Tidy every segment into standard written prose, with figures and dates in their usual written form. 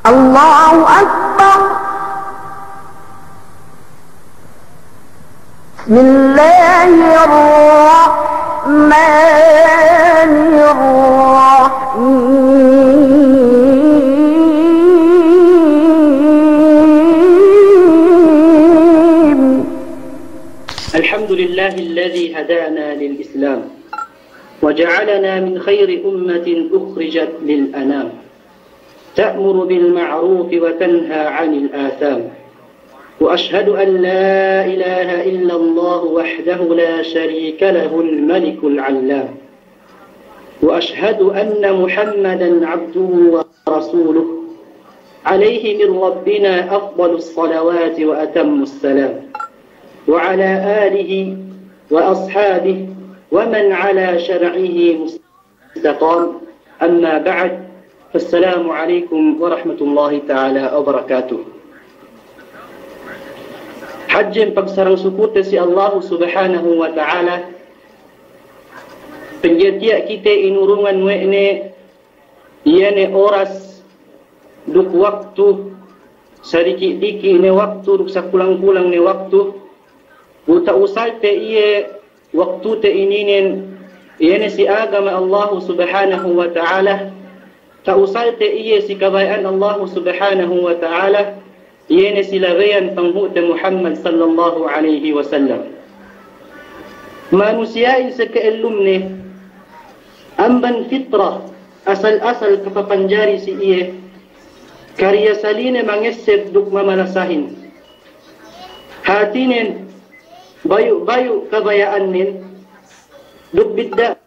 الله أكبر. بسم الله الرحمن الرحيم. الحمد لله الذي هدانا للإسلام وجعلنا من خير أمة أخرجت للأنام، تأمر بالمعروف وتنهى عن الآثام، وأشهد أن لا إله إلا الله وحده لا شريك له الملك العلام، وأشهد أن محمدا عبده ورسوله عليه من ربنا أفضل الصلوات وأتم السلام، وعلى آله وأصحابه ومن على شرعه مستقام. أما بعد، فالسلام عليكم ورحمة الله تعالى وبركاته. Hajim pagsarang sukuta si Allah subhanahu wa ta'ala, penjatiak kita inurungan wekne iane oras duk waktu sedikit dikit ne waktu duk sakulang-kulang ne waktu buta usal te iye waktu te ininen iane si agama Allah subhanahu wa ta'ala, ta usal te iye si kabayaan Allah subhanahu wa ta'ala, iene silawayan panghuta Muhammad sallallahu alaihi wasallam. Manusiain sekeelumne amban fitrah asal-asal kapapanjari si iye karya saline mangesep duk mamalasahin hatinen bayu-bayu kabayaanin duk bidda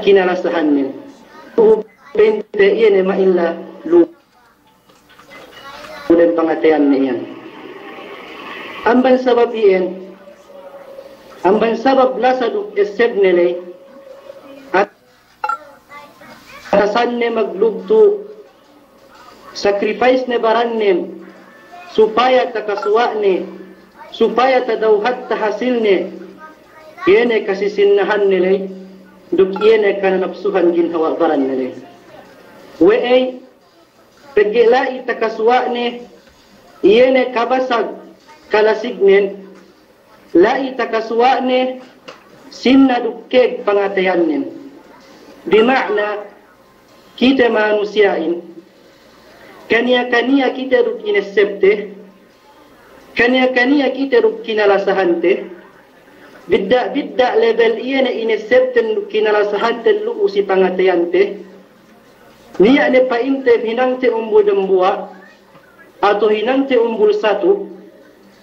kinalasahanin pente iene mailla lu dan pengatian niyan. Amban sabab iyan, amban sabab lasaduk eseb nilay at arasan ne maglugto sacrifice ne barannem supaya takaswa ne, supaya tadawhat tahasil ne, iyan kasisinnahan nilay duk iyan kananapsuhan ginhawa baran nilay. Weay pagilai takaswa ne iene kabasag kalasignen lai takaswa ne sinna dukkeg pangatayannen. Bimakna kita manusiain kania-kania kita duk inesepte, kania-kania kita duk kinalasahante, bidda level iene inesepten duk kinalasahante lu usi pangatayante. Niya ne painte hinangte umbul dembua atau hinangte umbul satu,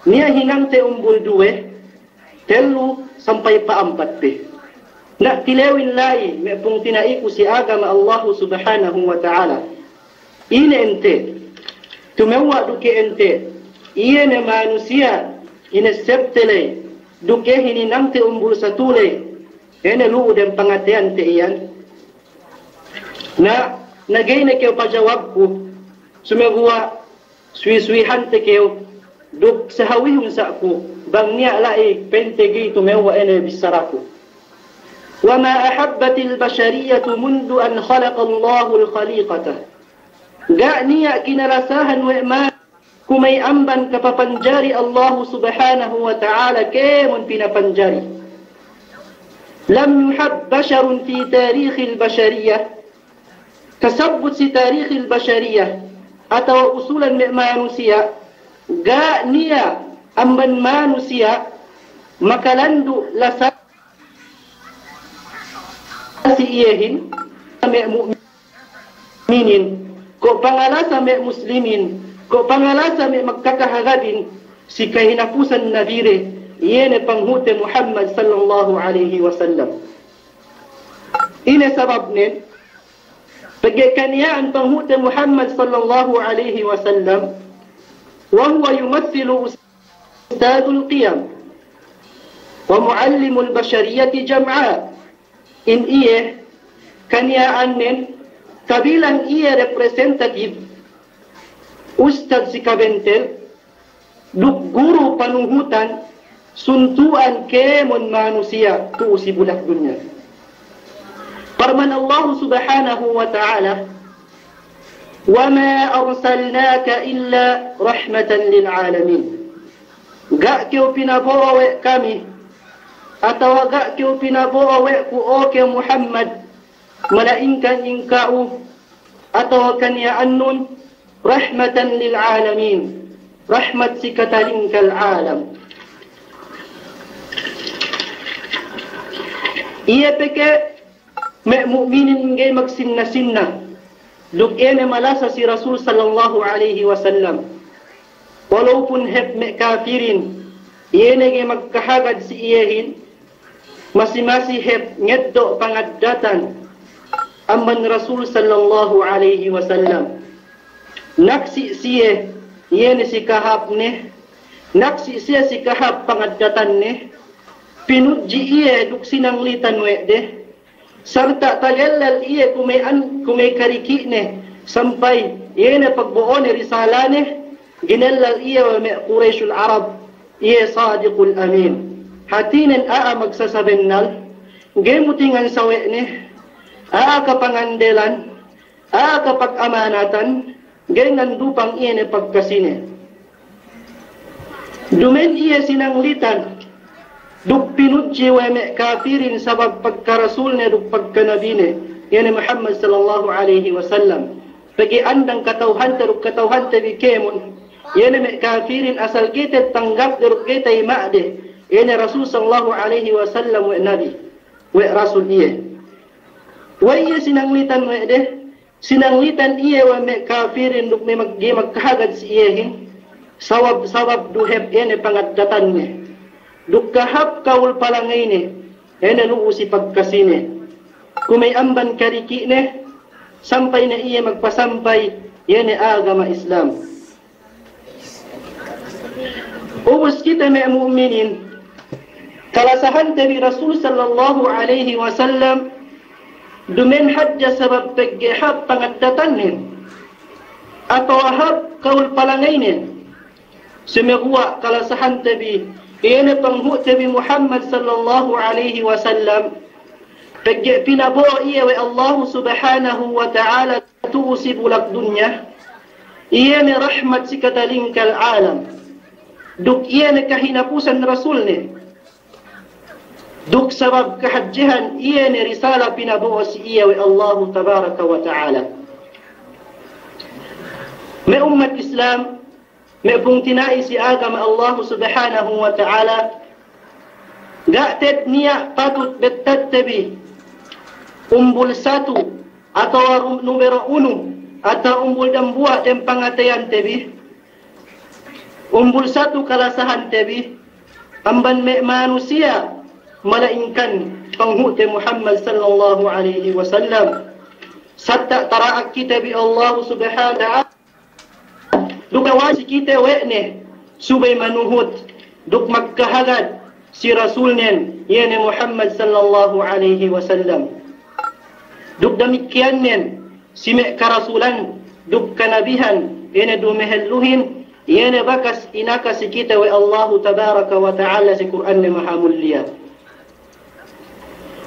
niya hinangte umbul dua, telu sampai paampat pe. Nak tilawin lai mepung tinaiku si agama Allah subhanahu wa ta'ala. Ine ente, tumewa duke ente, iye ne manusia ine septele, duke hininangte umbul satu le, ene lu dem pangatian te iyan. Na nagay na kayo pajawab ko, sumagawa swi-swihan te kayo, duk sa hawihong sa ako, bang niya lai pentegay tumewa ene bisarako. وَمَا أَحَبَّتِ الْبَشَرِيَّةُ مُنْدُ أَنْ خَلَقَ اللَّهُ الْخَلِيقَةَ. Ga niya kinarasahan we'man kumay amban kapapanjari Allah subhanahu wa ta'ala kemon pinapanjari. Lam yuhab basharun fi tarikh al-bashariyah, kasabut si tarikh al-bashariyah atau usulan manusia, ga niya amban manusia makalandu lasa si iyahin ame mu'minin ko pangalasa me muslimin ko pangalasa me magkakaharabin si kahinapusan na dire iyene panghute Muhammad sallallahu alaihi wasallam. Ine sabab nin pagkaniyaan panghute Muhammad sallallahu alaihi wasallam wa huwa yumathilu ustadul qiyam wa muallimul bashariyati jam'a. In iye kaniyaan nin kabilang iye representative ustad si kabentel duk guru panuhutan suntuan kemon manusia tu si bulak dunya. Firman Allah subhanahu wa ta'ala, وما أرسلناك إلا رحمة للعالمين. Gak kau pinabawa wek kami, atau gak kau pinabawa wek ku oke Muhammad, malainkan ingkau, atau kan ya annun rahmatan lil alamin, rahmat si katalingkal alam. Ia peke mek mukminin ngay magsinna-sinna, duk ene malasa si Rasul sallallahu alaihi wasallam. Walaupun heb mek kafirin, ene ngay magkahagad si iyahin, masing-masing heb ngeddo pangaddatan amman Rasul sallallahu alaihi wasallam. Naksi siye, ene si kahap ne, naksi siya si kahap pangaddatan ne, pinudji iye duk sinanglitan wede, sarta tagalal iye kumay kariki ne, sampay ene pagbuo ni risala ne, ginalal iye wa me Qurayshul Arab, iye sadiqul amin. Hatinin magsasabinnal, gemutingan sawe ne, kapangandelan, kapag-amanatan, gengan dupang iye ne pagkasine. Dumen iye sinanglitan, duk pinudji wa me kafirin sabab pagkarasul ne duk pagkanabine, yani Muhammad sallallahu alaihi wasallam. Pagi andang katauhan teruk katauhan tabi kemun, yani me kafirin asal kita tanggap deruk kita imade, yani Rasul sallallahu alaihi wasallam wa nabi, wa rasul iye. Wa iye sinanglitan wa de, sinanglitan iye wa me kafirin duk me magkahagad si iyehin, sabab duheb yani pangaddatan ne. Duk kahap kaul palangay ne, ene nuu si pagkasine. Kumay amban kariki ne, sampay na iya magpasampay, ene agama Islam. Ubus kita may mu'minin, kalasahan tabi Rasul sallallahu alaihi wasallam, dumen hadja sabab paggihap pangaddatan ne, atau ahab kaul palangay ne, sumihuwa kalasahan tabi, iyana panghu tabi Muhammad sallallahu alaihi wasallam, pinabuo iya wa Allah subhanahu wa ta'ala tuusibu lak dunya, iyana rahmat si katalingkal alam, duk iyana kahinapusan Rasul ne, duk sabab kahadjihan iyana risala pinabuo si iya wa Allah tabaraka wa ta'ala. May ummat Islam, may pungtinai si agama Allah subhanahu wa ta'ala, ga'tet niya patut bettattabi umbul satu atau numero 1 atau umbul dambua dan pangatayan tabi, umbul satu kalasahan tabi, amban me manusia malainkan penghute Muhammad sallallahu alaihi wasallam, satta taraak kita bi Allah subhanahu wa ta'ala, duk awasi kita wekne subay manuhut duk magkahagad si Rasulnen yani Muhammad sallallahu alaihi wasallam. Duk demikian nen si mek karasulan duk kanabihan yani dumehelluhin yani bakas inaka si kita wa Allah tabaraka wa ta'ala si Quran ni maha mulia.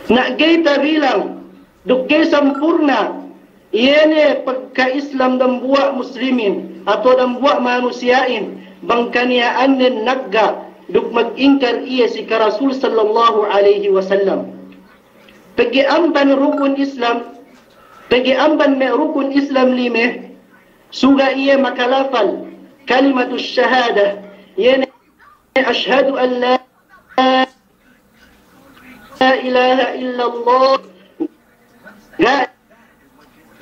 Nak kita bilang duk gay sampurna yani pagka-Islam dan buat muslimin atau dan buat manusiain bangkaniaan nen nagga duk mag-ingkar iya si Rasul sallallahu alaihi wasallam. Pagi amban rukun Islam, pagi amban me rukun Islam lime, suga iya makalafal kalimatus syahada, yani ashhadu an la ilaha illallah,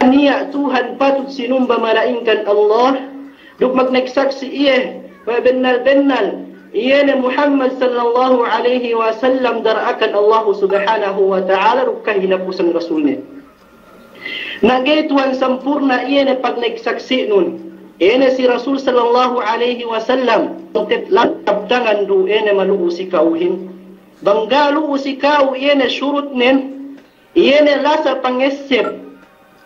niya Tuhan patut sinumba malainkan Allah, duk magnagsaksi iya wa bennal iyana Muhammad sallallahu alaihi wasallam darakan Allah subhanahu wa ta'ala rukah hinapusan Rasulnya. Nagaytuan sampurna iyana pag nagsaksi nun, iyana si Rasul sallallahu alaihi wasallam, lang tabdangan do iyana maluo si kauhin, banggalu si kau iyana syurut nen, iyana lasa pangesep,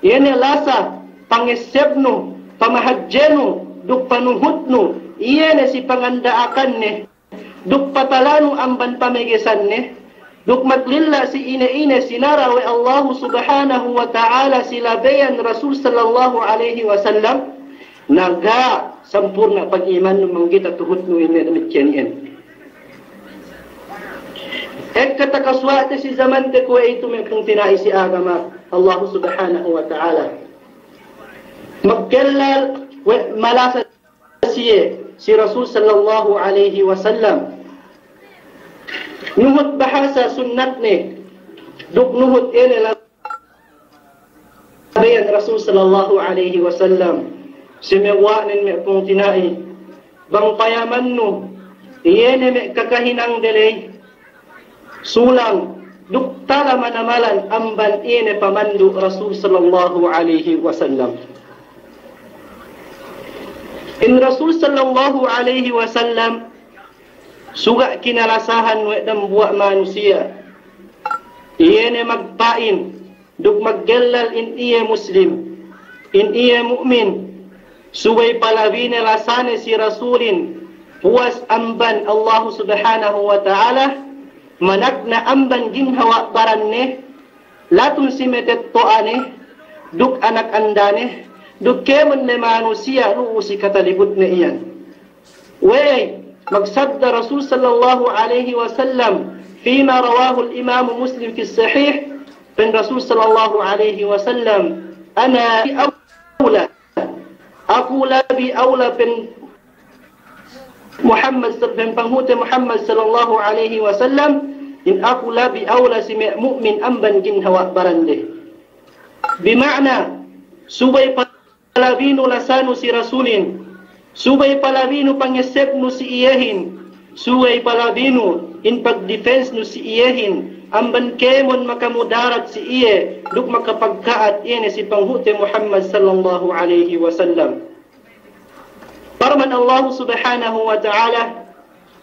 iyana lasa pangesep no, pamahadjeno, duk panuhut no, iyana si pangandaakan ne, duk patalano amban pamegesan ne, Duk maglilla si ina sinara wa Allah subhanahu wa ta'ala silabayan Rasul sallallahu alaihi wasallam naga sempurna pag-iman ng kita tuhut no ina demikian yan. Kata kaswate si zaman te ko ito may kung tinai si agama Allah subhanahu wa ta'ala. Magkallal malasa siya si Rasul sallallahu alaihi wasallam. Nuhut bahasa sunnat ni duk nuhut ini labayan Rasul sallallahu alaihi wasallam simewanin me kung tinai bang payaman no iyene me kakahinang delay sulang duk tala manamalan amban ini pamandu Rasul sallallahu alaihi wasallam. In Rasul sallallahu alaihi wasallam suga kinalasahan dan buat manusia. Ia ne magpain, duk maggelal in iya muslim, in iya mu'min. Suway palabine lasane si Rasulin, puas amban Allah subhanahu wa ta'ala, managna amban ginhawa baranne, latun si metettoane, duk anak andane, duk kemon ne manusia luusi katalibut na iyan. Wey, مقصد رسول صلى الله عليه وسلم فيما رواه الإمام مسلم في الصحيح من رسول صلى الله عليه وسلم أنا بأولى أقول بأولى بن محمد بن بنهوت محمد صلى الله عليه وسلم إن أقول بأولى سمع مؤمن أنبن جنها وأكبرنده بمعنى سبي palabino lasano si Rasulin subay palabino pangyasep no si iyahin, subay palabino in pag-defense no si iyahin, amban kemon makamudarat si iye, duk makapagkaat iyan si panghute Muhammad sallallahu alaihi wasallam. Parman Allah subhanahu wa ta'ala,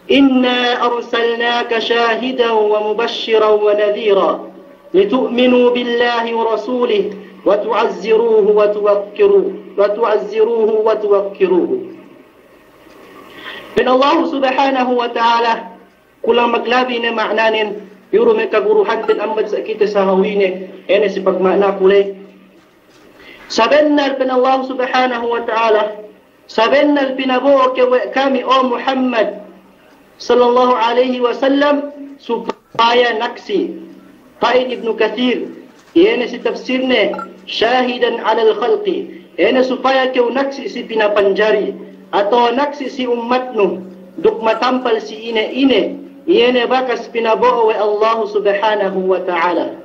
Inna arsalnaka shahidan wa mubashiran wa nadhira, litu'minu billahi wa rasulih, wa tu'azziruhu wa tuwakkiruhu. Ben Allah subhanahu wa ta'ala kulang maglabi na maknanin yuro may kaguruhan din amad sa kita sa hawine ene si pagmana kulay sabennal ben Allah subhanahu wa ta'ala sabennal pinabuo kami o Muhammad sallallahu alaihi wasallam supaya naksi Qaid Ibn Kathir ene si tafsir ne shahidan ala al-khalqi ene supaya kau naksi si pinapanjari atau naksi si umat nu duk matampal si ine iene bakas pinabuo wa Allah subhanahu wa ta'ala.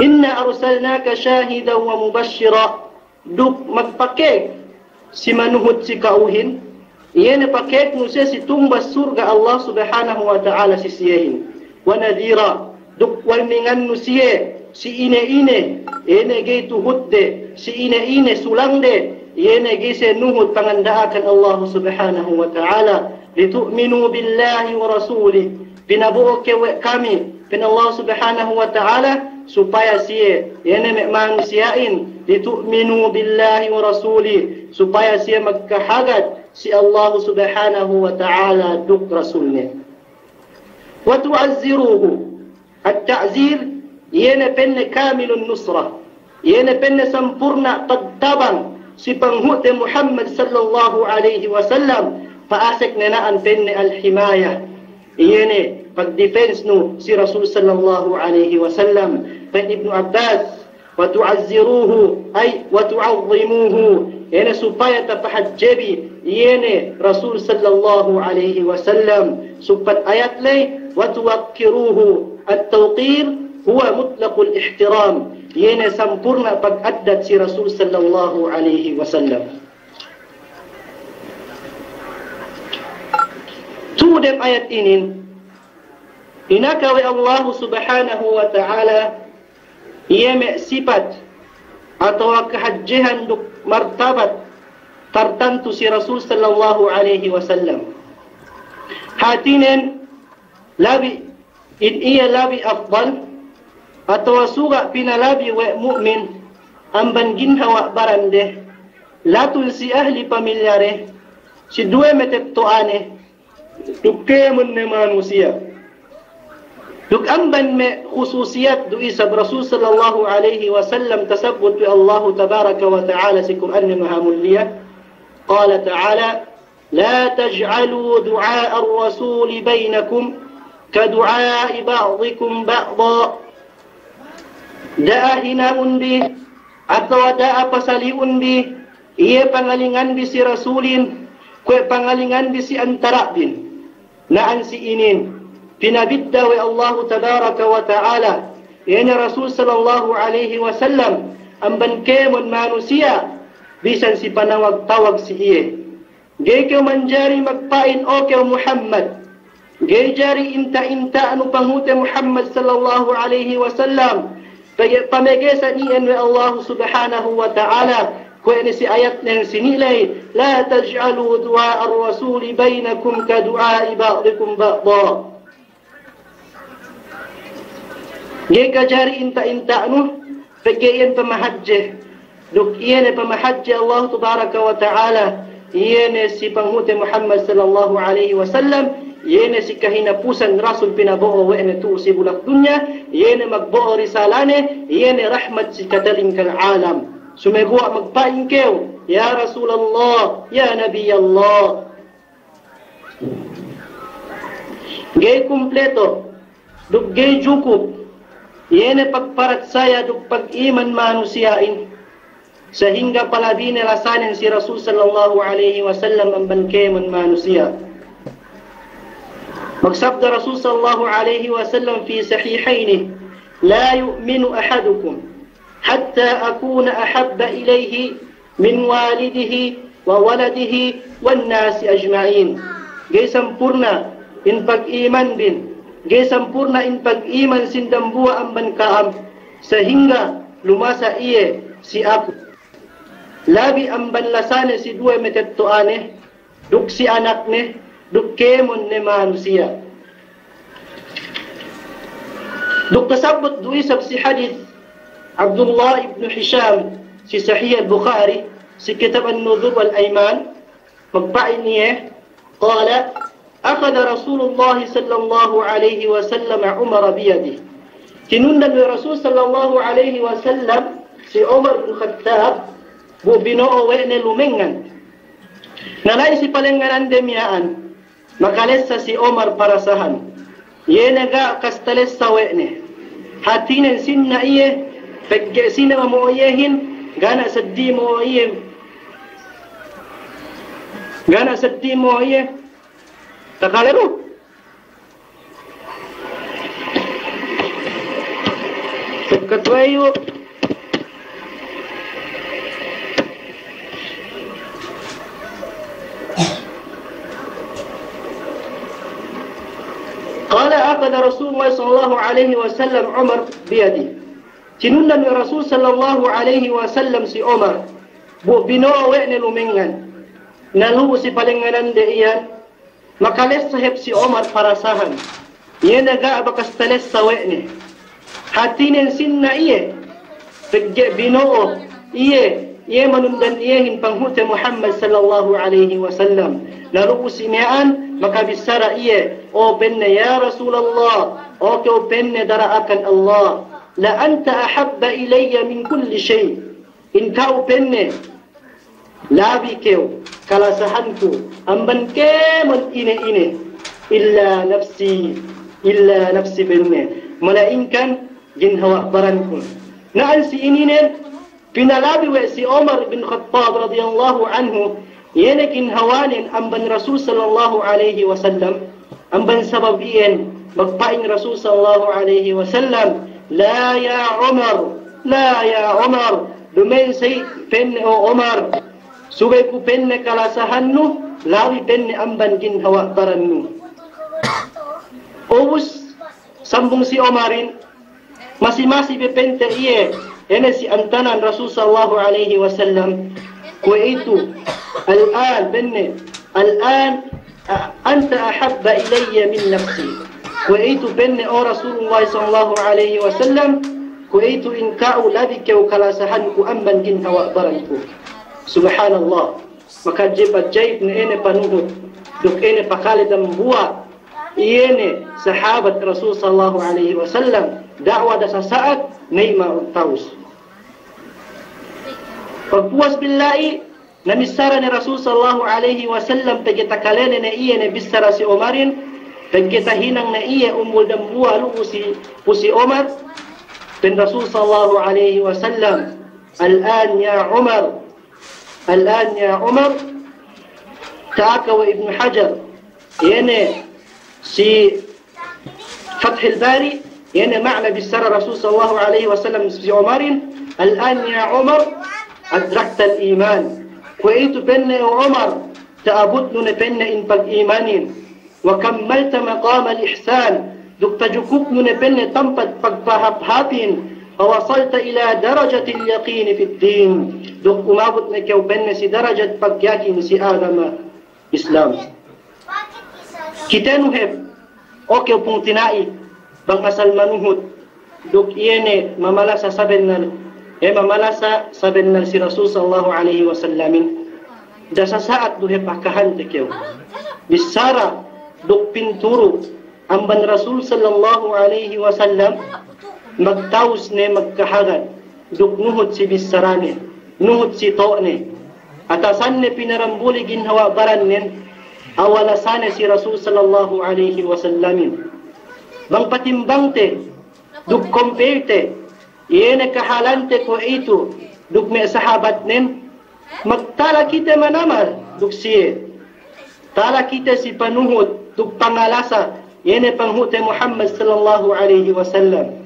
Inna arsalnaka shahidan wa mubashira duk magpakek si manuhut si kauhin iene pakek nu si tumbas surga Allah subhanahu wa ta'ala si siyahin wa nadhira duk walmingan nu siye si ine ene gay tuhudde si ine sulangde yene gise nuhut pangandaakan Allah subhanahu wa ta'ala litu'minu billahi wa rasulih pinabuo kami pin Allah subhanahu wa ta'ala supaya siye yene manusiain litu'minu billahi wa rasulih supaya siye magkahagat si Allah subhanahu wa ta'ala duk rasulnya wa tu'azziruhu at-ta'zir yene penne kamilun nusra yene penne sampurna pagtabang si panghute Muhammad sallallahu alaihi wasallam paasek na naan penne al-himaya iyene pag-defense no si Rasul sallallahu alaihi wasallam pen Ibn Abbas wa tu'azziruhu ay wa tu'azzimuhu iyene supaya tapahajjabi iyene Rasul sallallahu alaihi wasallam supat ayat lay wa tuwakkiruhu at-tawqir huwa mutlaqul ihtiram yene sampurna pag-addat si Rasul sallallahu alaihi wasallam. Tudem ayat ini inakawi Allah subhanahu wa ta'ala yeme sifat atau kahajjihan duk martabat tertentu si Rasul sallallahu alaihi wasallam. Hatinen labi in iya labi afdal atau suga pinalabi wa mu'min amban ginhawa barande latul si ahli pamilyare si due metettoane dukke mun ne manusia Duk amban me khususiyat du isa Rasul sallallahu alaihi wasallam tasabbut bi Allah tabaraka wa ta'ala si Quran ni maha mulia. Qala ta'ala la taj'alu du'a ar-rasul bainakum ka du'a ba'dikum ba'dha. Da'a hinaun bi atau da'a pasaliun bi ia pangalingan bi si rasulin kue pangalingan bi si antara bin naan si inin pinabidda wa Allah tabaraka wa ta'ala yana Rasul sallallahu alaihi wasallam amban kemon manusia bisan si panawag-tawag si iye gay ke manjari magpain o ke Muhammad gay jari inta-inta anu panghute Muhammad sallallahu alaihi wasallam pamegesa iyan wa Allah subhanahu wa ta'ala kue ni si ayat yang sinilay la taj'alu du'a ar-rasul bainakum ka du'a ba'dikum ba'dha. Geka jari inta-inta nu pegayan pemahajjah duk iyan pemahajjah Allah tabaraka wa ta'ala iyan si panghute Muhammad sallallahu alaihi wasallam iyan si kahinapusan rasul pinaboo wa tu si bulak dunya iyan magbuo risalane iyan rahmat si kadaling kang alam sumegwa magpain kew ya Rasulullah ya Nabi Allah gay kumpleto duk gay jukup iyan pagparat saya duk pag-iman manusiain sehingga palabi nilasanin si Rasul sallallahu alaihi wasallam ang bangkeman manusia. Magsabda Rasul sallallahu alaihi wasallam fi sahihaini la yu'minu ahadukum hatta akuna ahabba ilayhi min walidihi wa waladihi wan nasi ajma'in. Gay sampurna in pag-iman bin gay sampurna in pag-iman sindambua ang bankaam sehingga lumasa iye si ako labi ang banlasane si dua metettoane duk si anak ne duk kemon ne manusia duk kasabot dui sab si hadith Abdullah ibn Hisham si Sahih al-Bukhari si kitab an-Nudhur wal-Ayman magpain niya qala أخذ رسول الله صلى الله عليه وسلم عمر بيده كنونا الرسول صلى الله عليه وسلم si Umar bin Khattab bu binoo wene lumengan nalay si palenganan demiyaan makalesa si Umar parasahan yene ga kastalesa wene hatinen sinna iye pegge sinna moyehin gana saddi moye takalero katwayo قال أخذ رسول الله صلى الله عليه وسلم عمر بيده كنونا من رسول صلى الله عليه وسلم si Umar bu binowe ne lumengan nalu si palenganan de iyan makales sahib si Umar parasahan iye naga abakas tales sawene hatinen sinna iye pegge binoo iye manundan iyehin panghute Muhammad sallallahu alaihi wasallam nalu si mian makabisara iye o benne ya Rasulullah o ke benne daraakan Allah la anta ahabba ilayya min kulli shay in kau benne labi keu kalasahanku amban kemon ine illa nafsi benne malainkan jin hawa baranku naan si ininen pinalabi we si Umar bin Khattab radhiyallahu anhu yene kin hawanin amban Rasul sallallahu alaihi wasallam amban sabab iyen magpaing Rasul sallallahu alaihi wasallam la ya Umar dumen say penne o Umar subay ku penne kalasahannu lawi penne amban gin hawa barannu obus sambung si Umarin masih bepente iye ene si antanan Rasul sallallahu alaihi wasallam ku itu al'an benne al'an anta ahabba ilayya min nafsi ku itu benne o Rasulullah sallallahu alaihi wasallam ku itu in ka'u labike u kalasahanku amban gin hawa baranku subhanallah maka jibat jaib ni ene panuhut duk ene pakali dan buat Iene sahabat Rasul sallallahu alaihi wasallam dakwah dasa saat neima taus. Pagpuas billahi namisara ni Rasul sallallahu alaihi wasallam pagkita kalene na iene bisara si Omarin pagkita hinang na iye umul dambua lu si Omar pen Rasul sallallahu alaihi wasallam الآن يا عمر تاك وابن حجر يعني في فتح الباري يعني معنى بالسر رسول صلى الله عليه وسلم في عمر الآن يا عمر أدركت الإيمان وإيت بن عمر تأبدن بن إن بالإيمان وكملت مقام الإحسان دك تجكوكن بن تنبت بغبهبهابين فوصلت إلى درجة اليقين في الدين دك أمابت نكو بن سي درجة بغياكي سي آدم إسلام kita nuhep oke pung tinai bang asal manuhut duk iene mamalasa sabennal si Rasul sallallahu alaihi wasallam dasa saat duhep akahan tekeu bisara duk pinturu amban Rasul sallallahu alaihi wasallam magtaus ne magkahagan duk nuhut si bisarane nuhut si to'ne atasan ne pinarambuli ginhawa barannen awala sana si Rasul sallallahu alaihi wasallam bang patimbang te duk compare te yene kahalante ko itu duk me sahabat nen magtala kita manamal duk siye tala kita si panuhut duk pangalasa yene panghute Muhammad sallallahu alaihi wasallam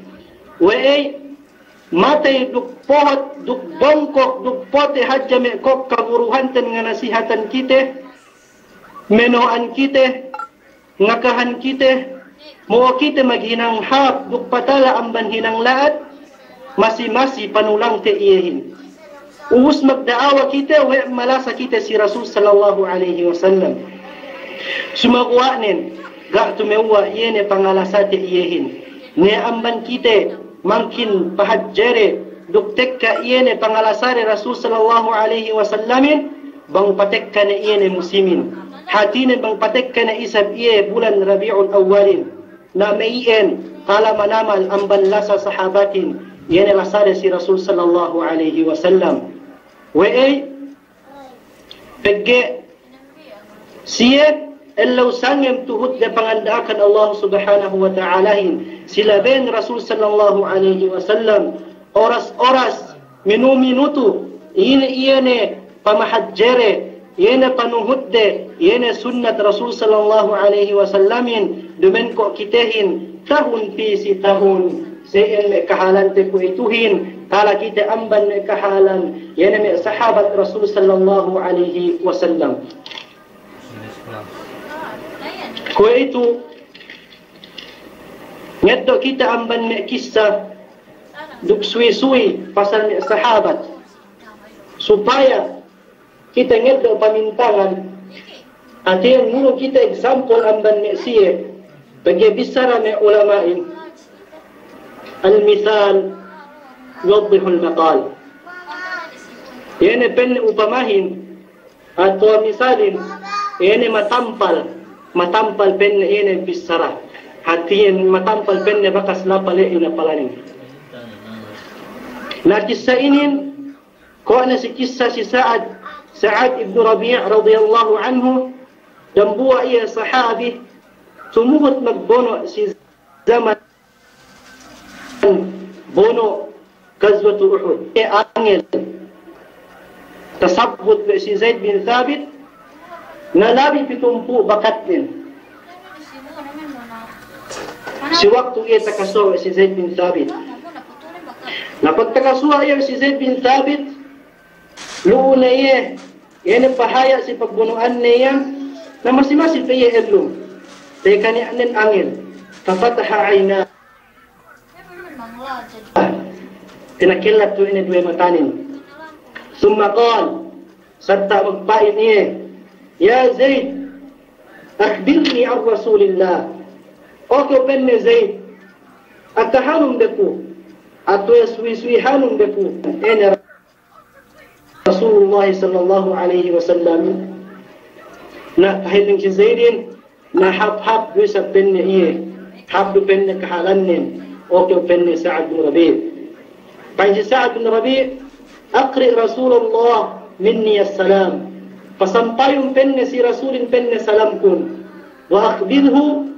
we matay duk pohot duk bongkok duk pote hajja me kok kaburuhan ten nga nasihatan kita menoan kita ngakahan kita mo kita maghinang hap duk patala amban hinang laat masi panulang te iyehin uus magdaawa kita we malasa kita si Rasul sallallahu alaihi wasallam sumaguanen ga tumewa yene pangalasa te iyehin ne amban kita mangkin pahajjere duk tekka yene pangalasare Rasul sallallahu alaihi wasallam bang patekka ne yene muslimin hatine bang patekka na isab iye bulan Rabiul Awwalin na maien kala manamal ang banlasa sahabatin yan lasare si Rasul sallallahu alaihi wasallam we pegge siye elaw sangem tuhut de pangandaakan Allah subhanahu wa ta'alahin sila ben Rasul sallallahu alaihi wasallam oras minutu ine pamahajjere yene panuhudde yene sunnat Rasul sallallahu alaihi wasallamin dumen ko kitehin tahun pisi tahun seen me kahalan te ko ituhin kala kita amban me kahalan yene me sahabat Rasul sallallahu alaihi wasallam ko itu ngeddo kita amban me kisah duk suwi-suwi pasal me sahabat supaya kita ngeddo pamintangan at yung muro kita example amban ni siye bagi bisara ni ulamain al-mithal yudhihul maqal yan pen upamahin at misalin yan matampal pen yan bisara hati yan matampal pen na bakas lapale inapalanin na kisah ini ko na si kisah si Sa'ad ibn Rabi' radhiyallahu anhu dan buwa ia sahabi sumuhut magbono si zaman bono gazwatu Uhud angel tasabbut si Zaid bin Thabit nalabi pitumpu bakatnin si waktu ia takasuwa si Zaid bin Thabit napagtakasuwa ia si Zaid bin Thabit luo na iya yan pahaya si pagbunuan niya na masi pa iya elum tayo kanianin angin tafataha ayna pinakilat to ini dua matanin summa qal satta magpain niya ya Zaid akhbirni an Rasulillah okay penne Zaid atahanum deku ato yaswiswihanum deku ene Rasulullah sallallahu alaihi wasallam na kahit si Zaidin na hap-hap gue sa penne iye, hap du penne kahalanin, o ke penne Sa'ad bin Rabi'. Pain si Sa'ad bin Rabi', aqri Rasulullah minni as-salam. Pasampayong penne si Rasulin penne salam kun. Wa akhbirhu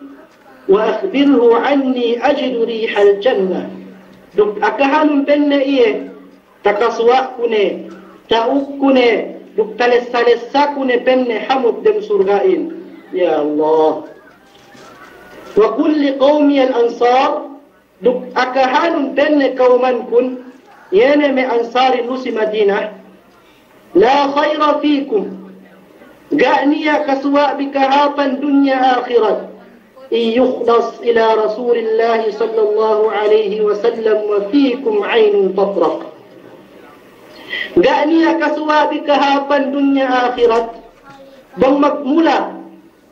anni ajidu rihal jannah. Duk akahanong penne iye, takaswa kune, tauk kune, duk tales-talesa kune penne hamut dem surgain. Ya Allah. Wa kulli qawmi al-ansar, duk akahanong penne kauman kun, yene me ansari nusi Madinah, la khaira fikum, ga'niya kaswa bikahapan dunya akhirat, يخلص إلى رسول الله صلى الله عليه وسلم وفيكم عين تطرق. Ga'niya kaswa bikahapan dunya akhirat, bang magmula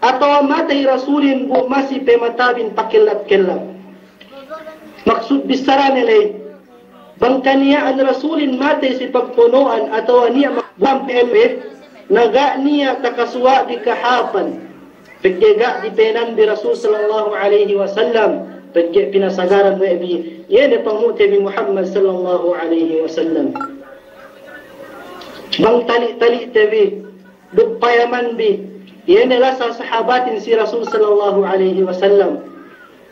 atau matay rasulin bu masih pematabin pakilat-kilat. Maksud bisara nilay, bang kaniya ang rasulin matay si pagpunuan atau niya magbang PLF, naga niya takaswa bikahapan. Pagkega di penan di Rasul sallallahu alaihi wasallam, pagke pinasagaran mo ebi, yan pangmute bi Muhammad sallallahu alaihi wasallam. Bang tali-tali tebi, dugpayaman bi, yan sa sahabatin si Rasul sallallahu alaihi wasallam.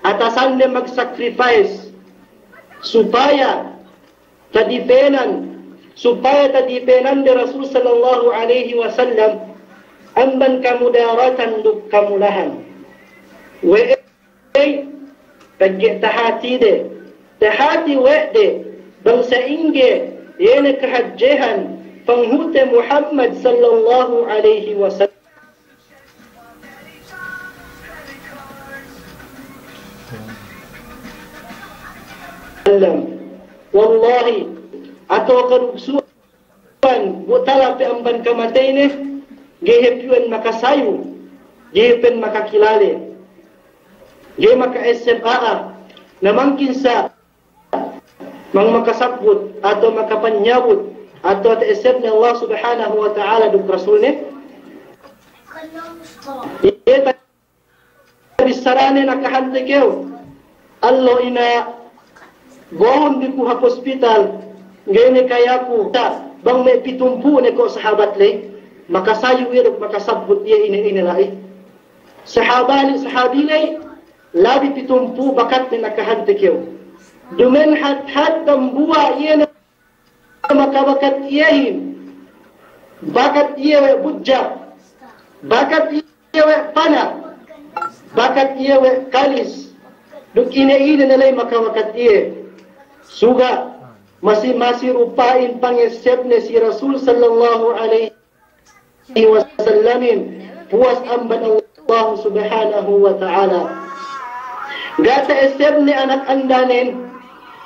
Atasan de mag-sacrifice supaya tadipenan di Rasul sallallahu alaihi wasallam amban kamudaratan duk kamulahan. We pagge tahati wede bangsa inge yene kahajjehan panghute Muhammad sallallahu alaihi wasallam. Wallahi atau karugsuan butala pe amban kamatay ne gehepuan makasayu, gehepen makakilale, ge maka-SMA na mangkin sa mang makasabot atau makapanyabot atau ta-isip ni Allah subhanahu wa ta'ala duk rasul ne ita bisarane nakahante keo Allah ina gohon di ku hospital gene kaya ku ta bang may pitumpu ne ko sahabat le makasayu irok makasabot iya ini-inilai. Sahabilay, labi pitumpu bakat ni nakahante kyo. Dumen hat-hat tambuwa iya na makabakat iyahin. Bakat iya we budja. Bakat iya we pana. Bakat iya we kalis. Duk ina-ina nalay makabakat iya. Suga, masih rupain pangesep ni si Rasul sallallahu alaihi wasallamin puas amban Allah subhanahu wa ta'ala. Gata eseb ni anak andanin,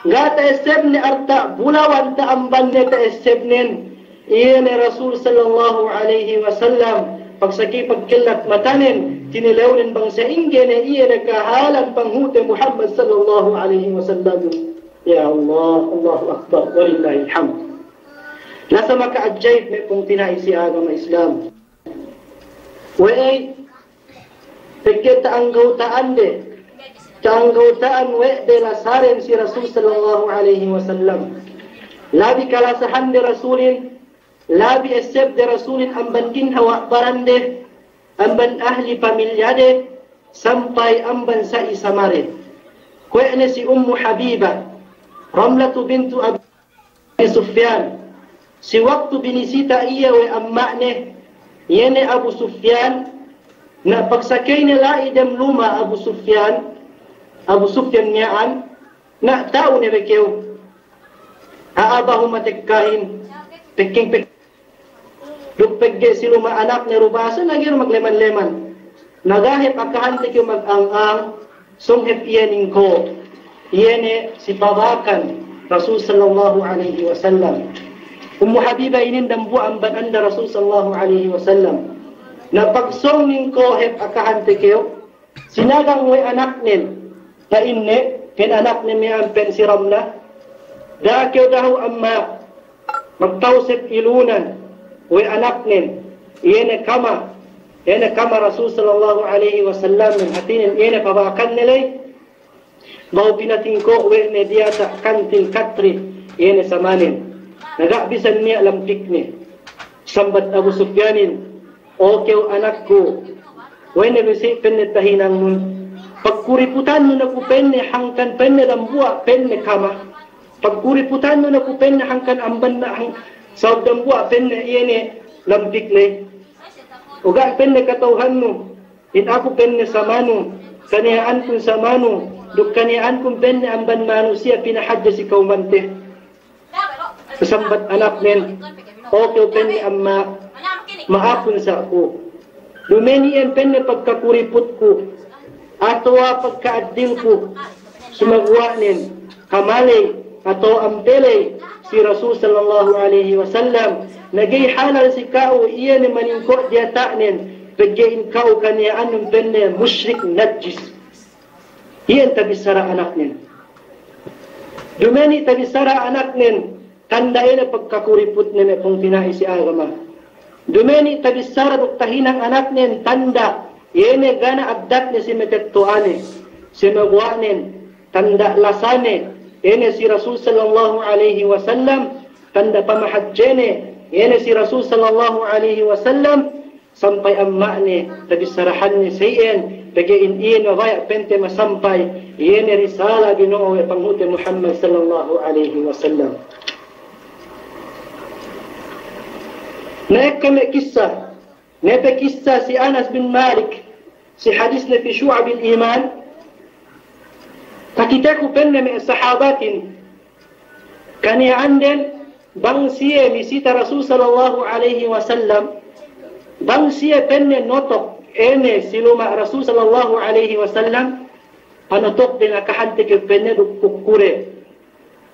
gata eseb ni arta bulawan ta amban ni ta eseb nin, iya ni Rasul sallallahu alaihi wasallam pagsaki pagkilat matanin tinilawin bang sa ingge na iya na kahalan panghute Muhammad sallallahu alaihi wasallam. Ya Allah, Allahu Akbar, walillahi alhamd. Nasa maka-adjayt may pong tinaisi agama Islam. Wey, pagkita ang gautaan de, ang gautaan de lasaren si Rasul sallallahu alaihi wasallam. Labi kalasahan de Rasulin, labi esep de Rasulin amban kinhawa barande, amban ahli pamilya de, sampai amban sa isamare. Kwene si Ummu Habiba, Ramlatu bintu Abi Sufyan, si waktu binisita iya we ammakne yene Abu Sufyan na pagsakay nila idem luma Abu Sufyan niyaan na tao ni bekew aabahu matikkahin peking dugpegge si luma anak ni rubasa nagyo magleman-leman nagahip akahante kyo mag-ang-ang sunghip iyaning ko yene si babakan Rasul sallallahu alaihi wasallam. Ummu Habiba inin dambu ang bananda Rasul sallallahu alaihi wasallam. Na pagsong ning kohep akahante kayo, sinagang way anak nin, na inne, kin anak ni may ampen si Ramla, da kayo daho amma, magtawsip ilunan, way anak nin, iyene kama, Ene kama Rasul sallallahu alaihi wasallam hatinin ene pabakan nilai mau pinatingko wene dia tak kantin katri ene samanin nagak bisa niya lampik ni sambat Abu Sufyanin okew anakku wene bisi penne tahinang nun pagkuriputan nun aku penne hangkan penne dambua penne kama pagkuriputan nun aku penne hangkan amban na hang saud dambua penne ene lampik le uga penne katauhan nu in aku penne samanu kaniyaan kun samanu duk kaniyaan kun penne amban manusia pinahadya si kaumante sambat anak nen okay penne amma maapun sa ako lumeni en penne pagkakuriput ko ato pagkaadil ko sumagwa nen kamali ato ampele si Rasul sallallahu alaihi wasallam nagay halal si kao iyan maningko dia ta'nen pagyain kao kaniyaan ng penne mushrik najis iyan tabisara anak nen dumeni tabisara anak nen tandain na pagkakuriput nen kung tinai si agama dumeni tabisara duktahinang anak nen tanda iyan gana abdat ni si metettuane si magwanen tanda lasane iyan si Rasul sallallahu alaihi wasallam tanda pamahadjene Yan si Rasul sallallahu alaihi wasallam sampai amma ni tabisarahan ni sayen bagain iyan mabaya pente masampay yan risala Ginoo panghuti Muhammad sallallahu alaihi wasallam. Naik kisah nepe kisah si Anas bin Malik si hadis na fi Syu'ab al-Iman takitaku penne mi sahabatin kani anden bang siya misita Rasul sallallahu alaihi wasallam bang siya penne notok ene siluma Rasul sallallahu alaihi wasallam panotok din akahante ke penne dukukure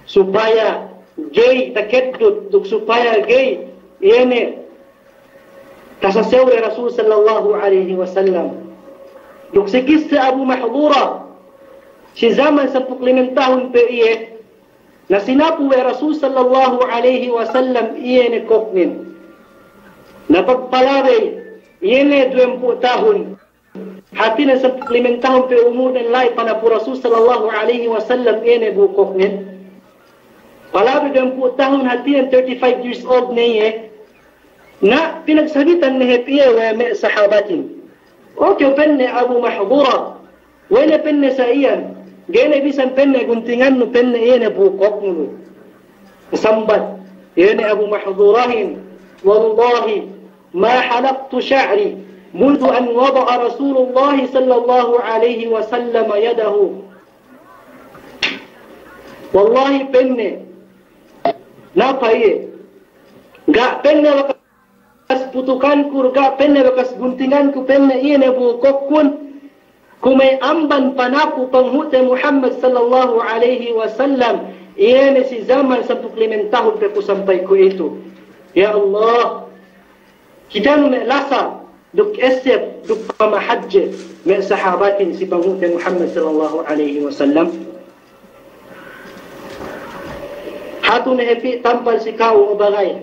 supaya gay takedut duk supaya gay ene kasasewre Rasul sallallahu alaihi wasallam duk sikis sa Abu Mahdura si zaman 15 tahun pe iye na sinapu ay Rasul sallallahu alaihi wasallam iyan koknin na pagpalari iyan 20 tahun hati na 15 tahun pe umur ng lai pana po Rasul sallallahu alaihi wasallam iyan bukoknin palari 20 tahun hati na 35 years old na iye na pinagsabitan na hepiye wa may sahabatin okay penne Abu Mahdura wala penne sa iyan gene bisan penne guntingan no penne ene bukok no sambat ene Abu Mahdurahin wallahi ma halaqtu sha'ri منذ أن وضع رسول الله صلى الله عليه وسلم يده والله penne napaye ga penne bakas putukan ku ga penne bakas guntingan ku penne ene bukok kun kumay amban panaku panghuti Muhammad sallallahu alaihi wasallam iyan si zaman 15 tahun pe ko sampay ko ito ya Allah kita no lasa duk esep duk pamahajje may sahabatin si panghuti Muhammad sallallahu alaihi wasallam hatu na hepi tampal si kao o bagay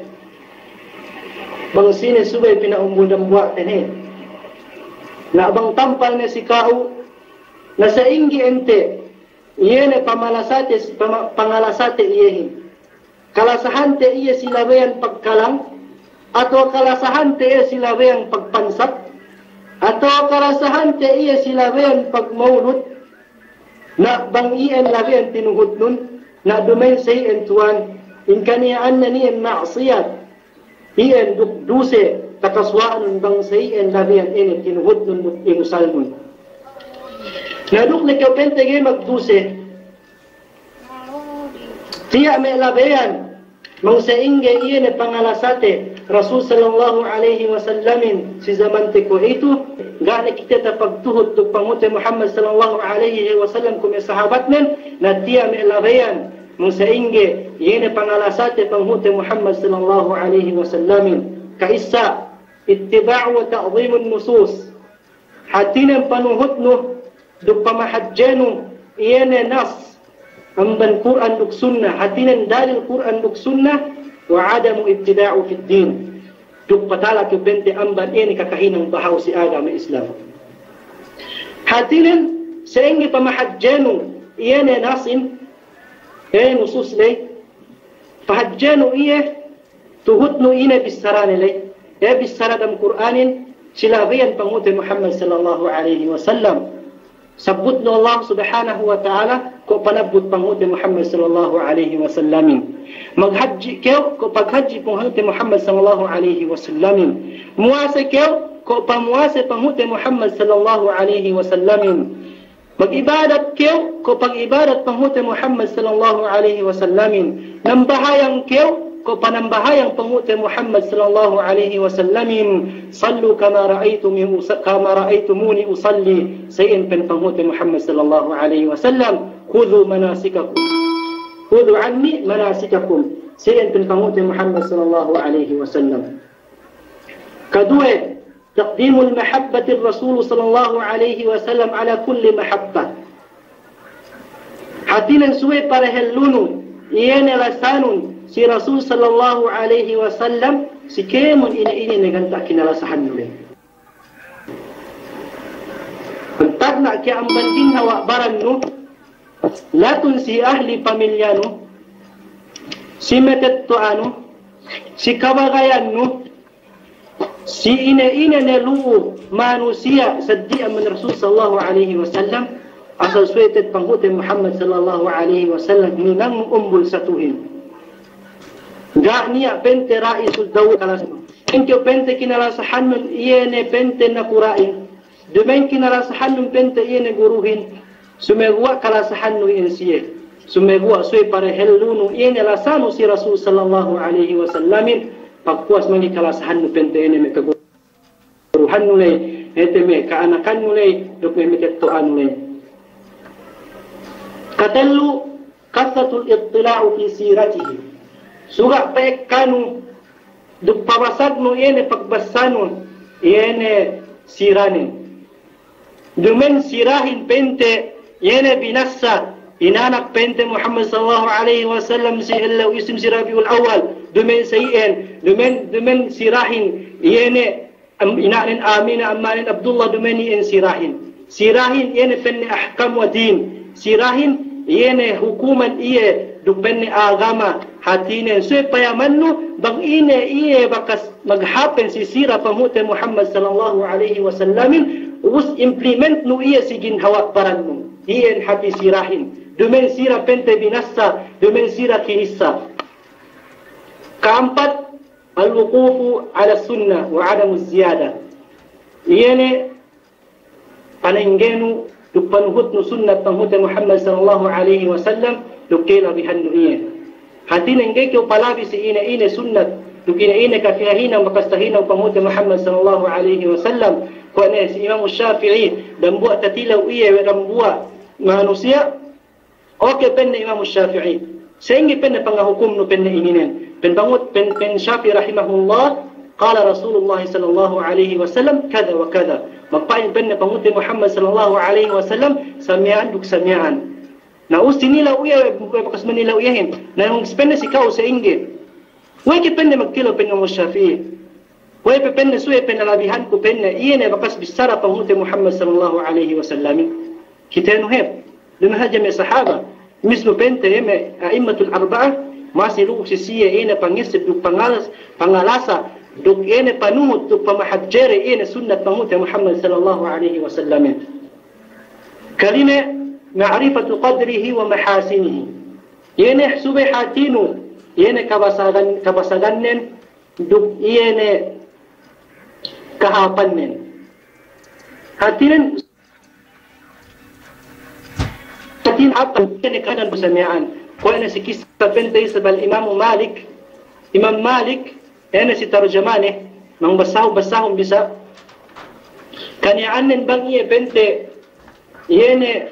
bang sine subay pinaumundang buwak tene na abang tampal na si kao na sa ingi ente iyan pangalasate iyahin kalasahante iya silabayan pagkalang atau kalasahante iya silabayan pagpansat atau kalasahante iya silabayan pagmaulot na bang iyan labayan tinuhod nun na dumain sa iyan tuwan in kaniyaan na niyan maasiyat iyan dukduse takaswaan bang sa iyan labayan ini tinuhod nun imusal nun naduk na kayo pentegay magduse tiya may labayan mang sa ingay iyan pangalasate Rasul sallallahu alaihi wasallamin si zaman ko ito gana kita tapagtuhod tuk panguti Muhammad sallallahu alaihi wasallam kung sahabat men na tiya may labayan mang sa ingay iyan pangalasate panguti Muhammad sallallahu alaihi wasallamin kaisa ittiba'u wa ta'zimun nusus hatinan panuhot no duk pamahadjanu iyan nas amban Quran duk sunnah hatinan dalil Quran duk sunnah wa adamu ibtida'u fid din duk patala ke bente amban ini kakahinang bahaw si agama Islam. Hatirin sehingga pamahajjanu iyane nasin nusus lay fahajjanu iye tuhutnu ine bisarane lay bisaradam Qur'anin silaviyan pangute Muhammad sallallahu alaihi wasallam sabutnu Allah subhanahu wa ta'ala ko panabut pangute Muhammad sallallahu alaihi wasallam maghajji keo ko paghajji pangute Muhammad sallallahu alaihi wasallam muase keo ko pamuase pangute Muhammad sallallahu alaihi wasallam mag-ibadat keo ko pag-ibadat pangute Muhammad sallallahu alaihi wasallam nambahayang keo ko panambahayang pangute Muhammad sallallahu alaihi wasallam sallu kama ra'aytumuni usalli sayin pen pangute Muhammad sallallahu alaihi wasallam khudhu manasikakum khudhu anni manasikakum sayin pen pangute Muhammad sallallahu alaihi wasallam. Kedua, تقديم المحبة الرسول صلى الله عليه وسلم على كل محبة. Hatinan suwe para helunu iyene lasanun si Rasul sallallahu alaihi wasallam si kemun ini neganta kinalasahan nule. Pagtagna ki ang banding hawa baran no latun si ahli pamilyano si metetto ano si kabagayan no si ina nelu manusia saddi man Rasul sallallahu alaihi wasallam asal suetet pangute Muhammad sallallahu alaihi wasallam nang umbul satuhin ga niya pente raisul dawl kalas enko pente kinalasahan nun iyene pente na qura'in dumen kinalasahan nun pente iyene guruhin sumegwa kalasahan nun insiye sumegwa suy para helunu iyene lasanu si Rasul sallallahu alaihi wasallam pagpuas mangi kalasahan no pente ene me kaguruhan no lay ete me kaanakan no lay dok me kettoan no lay katallu kathatul ittila'u fi siratihi suga pek kanu duk pabasag no ene pagbasanon ene siranin dumen sirahin pente ene binassa inanak pente Muhammad sallallahu alaihi wasallam si illa isim si Rabiul Awal dumen sayin dumen sirahin iyene inanin Amina amanin Abdullah dumen yen sirahin iyene penne ahkam wa din sirahin iyene hukuman iye dupenne agama hatine so payamanno bang ine iye bakas maghapen si sira pamute Muhammad sallallahu alaihi wasallam us implement no iye sigin hawa baranno iyen hati sirahin dumen sira pente binassa dumen sira kinissa. Keempat, al-wuqufu ala sunnah wa adamu ziyada iyene panenggenu duk panuhut no sunnat panghuta Muhammad sallallahu alaihi wasallam duk kela bihannu iye hati nengge ko palabi si ine sunnat duk ine kafihina makastahina panghuta Muhammad sallallahu alaihi wasallam ko ne si Imam Syafi'i dan buat tatilaw iye dan buat manusia oke penne Imam Syafi'i sehingga penne pangahukum no penne ininen pen bangut pen Syafi'i rahimahullah qala Rasulullah sallallahu alaihi wasallam kada wa kada magpain penne pangut Muhammad sallallahu alaihi wasallam samian duk samian na ustinila uya bakas manila uyahin na yung penne sikaw sa inge way ke penne magtilo penne Imam Syafi'i way pe penne suye penne labihan ko penne iyene bakas bisara pangut Muhammad sallallahu alaihi wasallam kita nuhib lumahajam sahaba mislu pente yeme a'immatul arba'ah masih lu sisiya ina pangisip duk pangalasa duk ene panumut duk pamahajjere ene sunnat pamut Muhammad sallallahu alaihi wasallam kalime ma'rifatu qadrihi wa mahasinihi ene subihatinu ene kabasagannen duk ene kahapannen hatinan apa ene kanan busamian ko ene si kisah pente sabal Imam Malik ene si tarjamane mang basahum bisa kanianen bang iye pente ene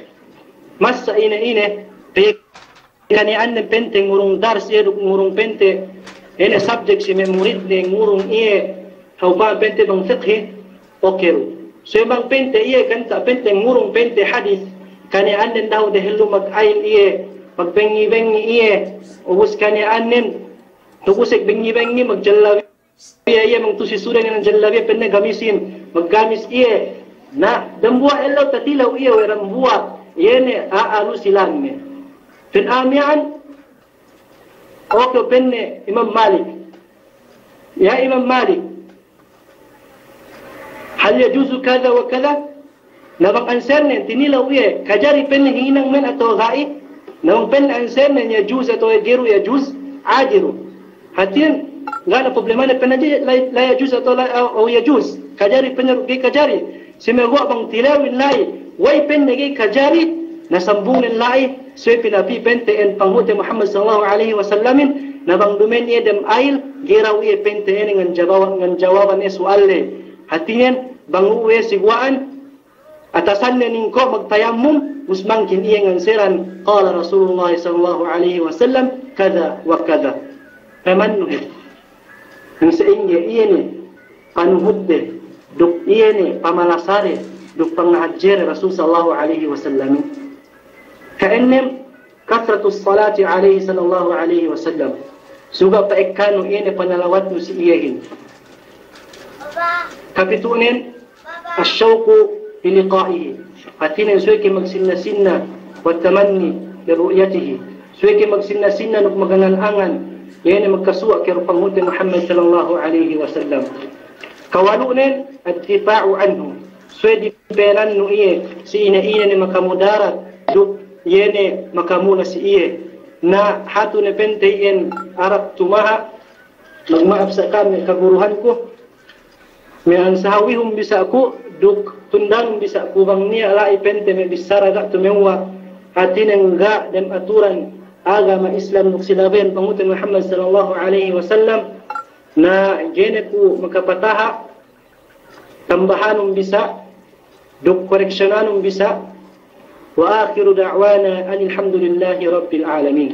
masa ine pe kanianen pente ngurung dars ye ngurung pente ene subject si memorid ne ngurung iye hawba pente bang fiqh okeru so bang pente iye kanta pente ngurung pente hadis kanianen daw dehelu mag-ail iye magbengi-bengi iye ubus kanianen tugusik bengi-bengi magjallawi Iya mengtusi sudah dengan jalabiya penne gamisin maggamis iya na dambua elaw tatilaw iya weram buwa yene aalu silanme fin amian okay penne Imam Malik ya Imam Malik hal yajuzu kada wa kada nabang anserne tinilaw iya kajari penne hinang men atau gai nabang penne anserne yajuz atau yajiru yajuz ajiru hatin nggak ada problemanya penaji la yajuz atau yajuz kajari penyergi kajari semegwa bang tilawin lai wai penegi kajari nasambungin lai sui pinapi pente en panghute Muhammad sallallahu alaihi wasallamin na bang dumen ye dem ail geraw ye pente en ngan jawaban soalle hatinen bang uwe sigwaan atasan ning ko magtayammum musmangkin iye ngan seran qala Rasulullah sallallahu alaihi wasallam kada wa kada pamannuh ang sa inyo, iyan panuhudde, duk iyan pamalasare, duk pangahadjere Rasul sallallahu alaihi wasallam. Kaennem kathratus salati alaihi sallallahu alaihi wasallam. Suga pa ikkano iyan panalawat mo si iyahin. Kapitunin, asyawku iliqaihi. Hatinin suweke magsinna-sinna wa tamanni liru'yatihi. Suweke magsinna-sinna nuk magangan-angan yan magkasuwa kay panghute Muhammad sallallahu alaihi wasallam. Kawalunin at-tifa'u anhu. Swedi peran no iye si ina-ina ni makamudarat duk yene makamuna si iye na hatu ne penteyen arak tumaha magmaaf sa kami kaguruhan ko may ang sahawihum bisa ako duk tundang bisa ko bang niya lai pente me bisara ga tumewa hatin nga dem aturan agama Islam nuk silaben pangutin Muhammad sallallahu alaihi wasallam na gene ku makapataha tambahanum bisa duk koreksyonan bisa wa akhiru da'wana alhamdulillahi rabbil alamin.